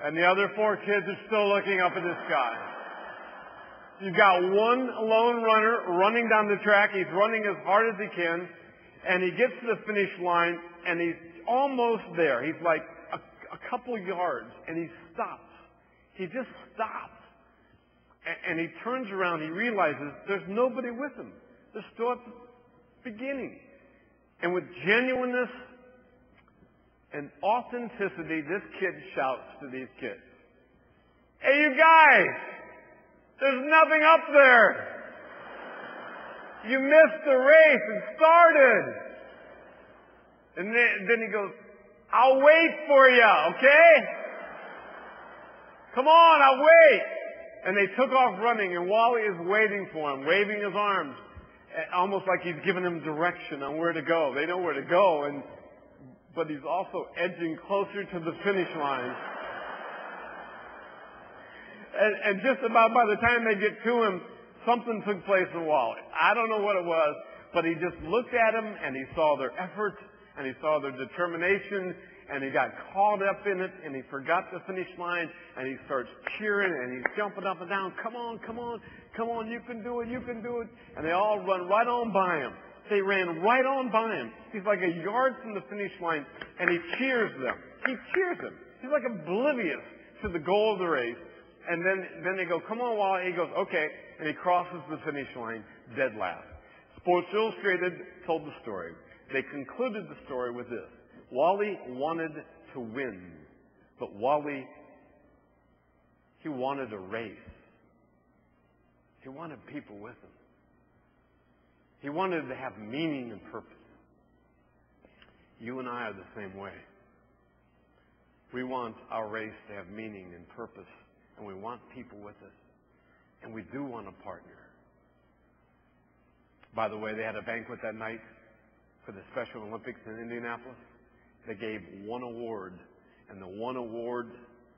And the other 4 kids are still looking up at the sky. You've got one lone runner running down the track. He's running as hard as he can. And he gets to the finish line, and he's almost there. He's like a couple yards, and he stops. He just stops. And he turns around. He realizes there's nobody with him. They're still at the beginning. And with genuineness and authenticity, this kid shouts to these kids, "Hey, you guys! There's nothing up there! You missed the race. It started!" And then he goes, "I'll wait for you, okay? Come on, I'll wait." And they took off running, and Wally is waiting for him, waving his arms, almost like he's giving them direction on where to go. They know where to go, but he's also edging closer to the finish line. And just about by the time they get to him, something took place in Wally. I don't know what it was, but he just looked at him, and he saw their effort, and he saw their determination, and he got caught up in it, and he forgot the finish line, and he starts cheering, and he's jumping up and down. "Come on, come on, come on, you can do it, you can do it." And they all run right on by him. They ran right on by him. He's like a yard from the finish line, and he cheers them. He cheers them. He's like oblivious to the goal of the race. And then they go, "Come on, Wally." He goes, "Okay." And he crosses the finish line dead last. Sports Illustrated told the story. They concluded the story with this. Wally wanted to win, but Wally, he wanted a race. He wanted people with him. He wanted to have meaning and purpose. You and I are the same way. We want our race to have meaning and purpose, and we want people with us, and we do want a partner. By the way, they had a banquet that night for the Special Olympics in Indianapolis. They gave one award, and the one award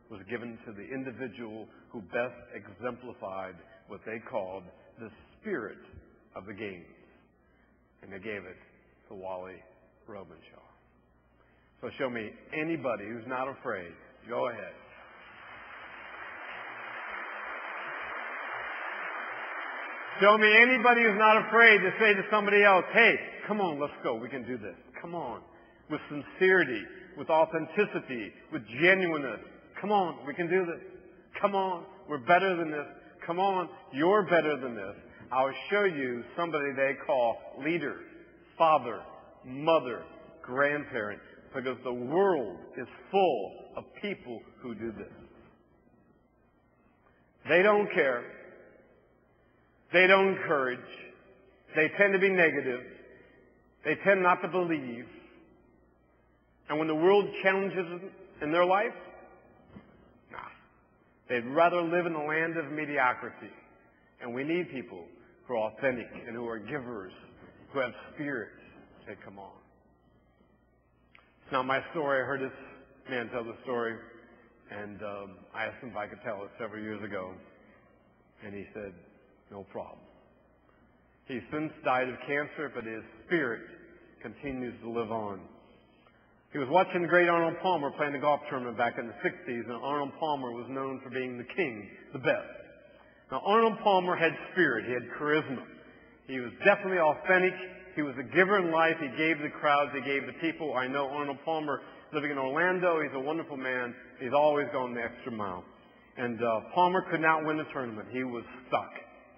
was given to the individual who best exemplified what they called the spirit of the games. And they gave it to Wally Robenshaw. So show me anybody who's not afraid. Go ahead. Show me anybody who's not afraid to say to somebody else, "Hey, come on, let's go. We can do this. Come on." With sincerity, with authenticity, with genuineness. Come on, we can do this. Come on, we're better than this. Come on, you're better than this. I'll show you somebody they call leader, father, mother, grandparent, because the world is full of people who do this. They don't care. They don't encourage. They tend to be negative. They tend not to believe. And when the world challenges them in their life, they'd rather live in the land of mediocrity. And we need people who are authentic and who are givers, who have spirit. Say, "Come on." It's not my story. I heard this man tell the story, and I asked him if I could tell it several years ago. And he said, "No problem." He's since died of cancer, but his spirit continues to live on. He was watching the great Arnold Palmer playing the golf tournament back in the 60s, and Arnold Palmer was known for being the king, the best. Now, Arnold Palmer had spirit. He had charisma. He was definitely authentic. He was a giver in life. He gave the crowds. He gave the people. I know Arnold Palmer, living in Orlando. He's a wonderful man. He's always gone the extra mile. And Palmer could not win the tournament. He was stuck.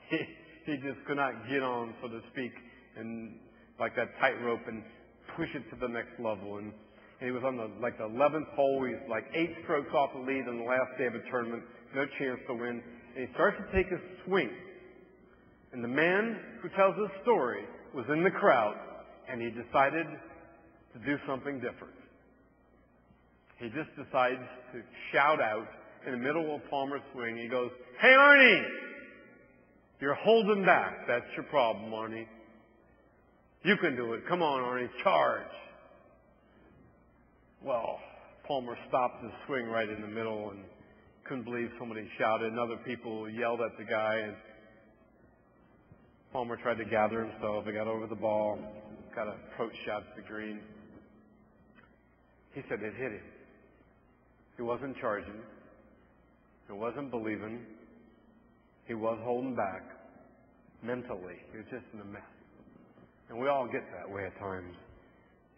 He just could not get on, so to speak, and like that tightrope and push it to the next level. And he was on the 11th hole. He's like 8 strokes off the lead on the last day of the tournament. No chance to win. And he starts to take his swing. And the man who tells this story was in the crowd, and he decided to do something different. He just decides to shout out in the middle of Palmer's swing. He goes, "Hey, Arnie! You're holding back. That's your problem, Arnie. You can do it. Come on, Arnie. Charge." Well, Palmer stopped his swing right in the middle and couldn't believe somebody shouted, and other people yelled at the guy, and Palmer tried to gather himself. He got over the ball, got an approach shot to the green. He said it hit him. He wasn't charging. He wasn't believing. He was holding back mentally. He was just in a mess. And we all get that way at times.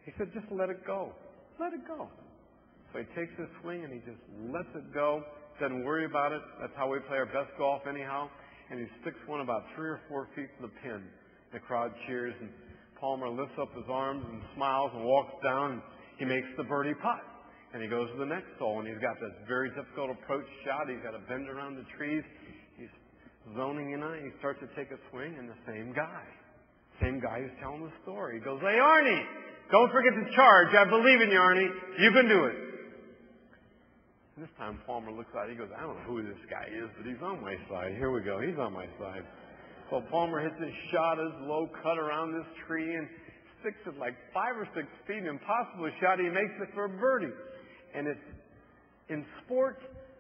He said, just let it go. Let it go. So he takes his swing and he just lets it go. Doesn't worry about it. That's how we play our best golf anyhow. And he sticks one about 3 or 4 feet from the pin. The crowd cheers, and Palmer lifts up his arms and smiles and walks down. And he makes the birdie putt. And he goes to the next hole, and he's got this very difficult approach shot. He's got to bend around the trees. He's zoning in on it. He starts to take a swing, and the same guy who's telling the story. He goes, hey, Arnie, don't forget to charge. I believe in you, Arnie. You can do it. And this time Palmer looks out. He goes, I don't know who this guy is, but he's on my side. Here we go. He's on my side. So Palmer hits his shot, his low cut around this tree, and sticks it like 5 or 6 feet. An impossible shot. He makes it for a birdie. And it's in sport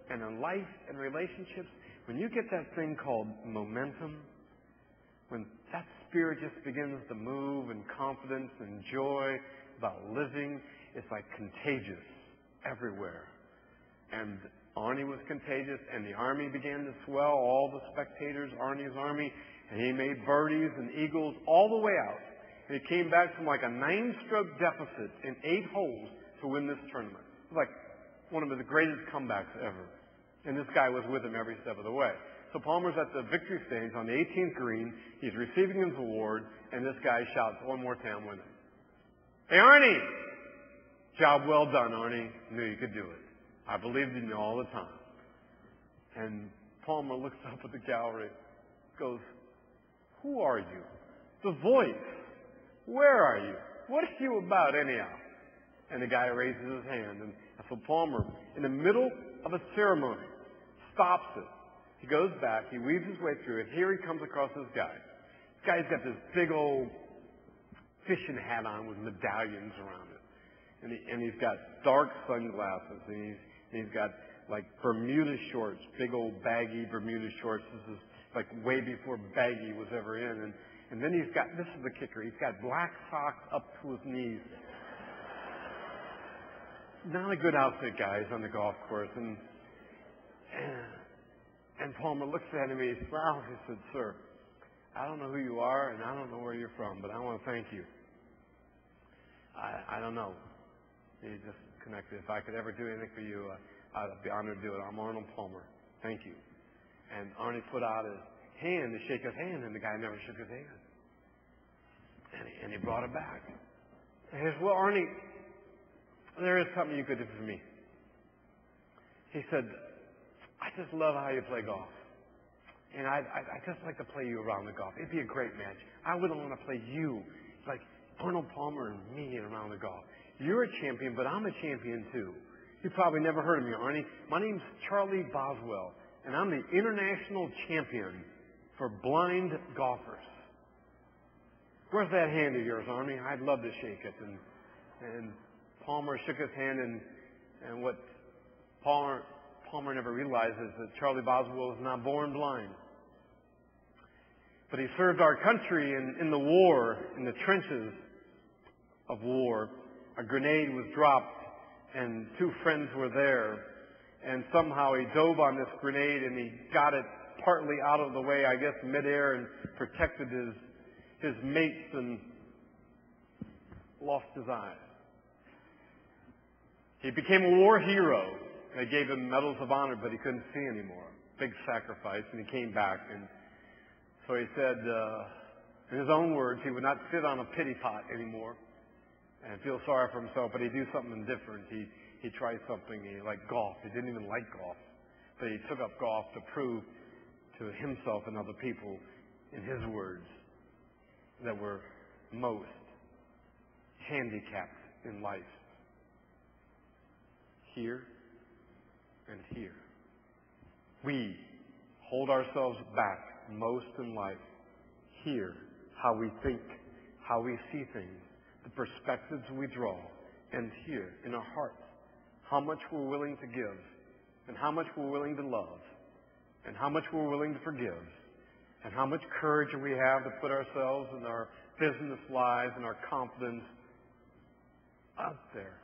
and in life and relationships, when you get that thing called momentum, when that spirit just begins to move, and confidence and joy about living, it's like contagious everywhere. And Arnie was contagious, and the army began to swell, all the spectators, Arnie's army, and he made birdies and eagles all the way out. And he came back from like a 9-stroke deficit in 8 holes to win this tournament. It was like one of the greatest comebacks ever. And this guy was with him every step of the way. So Palmer's at the victory stage on the 18th green. He's receiving his award, and this guy shouts one more time with him. Hey, Arnie! Job well done, Arnie. Knew you could do it. I believed in you all the time. And Palmer looks up at the gallery, goes, who are you? The voice. Where are you? What are you about anyhow? And the guy raises his hand. And so Palmer, in the middle of a ceremony, stops it. He goes back. He weaves his way through it. Here he comes across this guy. This guy's got this big old fishing hat on with medallions around it. And he's got dark sunglasses. And he's got like Bermuda shorts, big old baggy Bermuda shorts. This is like way before baggy was ever in. And then he's got, this is the kicker, he's got black socks up to his knees. Not a good outfit, guys, on the golf course. And Palmer looks at him, he smiles, he said, sir, I don't know who you are and I don't know where you're from, but I want to thank you. I don't know. He just connected. If I could ever do anything for you, I'd be honored to do it. I'm Arnold Palmer. Thank you. And Arnie put out his hand to shake his hand, and the guy never shook his hand. And he brought it back. And he said, well, Arnie, there is something you could do for me. He said, I just love how you play golf. And I just like to play you around the golf. It'd be a great match. I wouldn't want to play you. Like Arnold Palmer and me around the golf. You're a champion, but I'm a champion too. You probably never heard of me, Arnie. My name's Charlie Boswell, and I'm the international champion for blind golfers. Where's that hand of yours, Arnie? I'd love to shake it. And Palmer shook his hand, and what Palmer never realized is that Charlie Boswell was not born blind. But he served our country in the war, in the trenches of war. A grenade was dropped, and 2 friends were there. And somehow he dove on this grenade, and he got it partly out of the way, I guess, midair, and protected his mates and lost his eyes. He became a war hero. They gave him medals of honor, but he couldn't see anymore. Big sacrifice, and he came back. And so he said, in his own words, he would not sit on a pity pot anymore and feel sorry for himself, but he'd do something different. He tried something. He liked golf. He didn't even like golf, but he took up golf to prove to himself and other people, in his words, that we're most handicapped in life. Here and here. We hold ourselves back most in life. Here, how we think, how we see things, the perspectives we draw, and here, in our hearts, how much we're willing to give, and how much we're willing to love, and how much we're willing to forgive, and how much courage we have to put ourselves and our business lives and our confidence out there.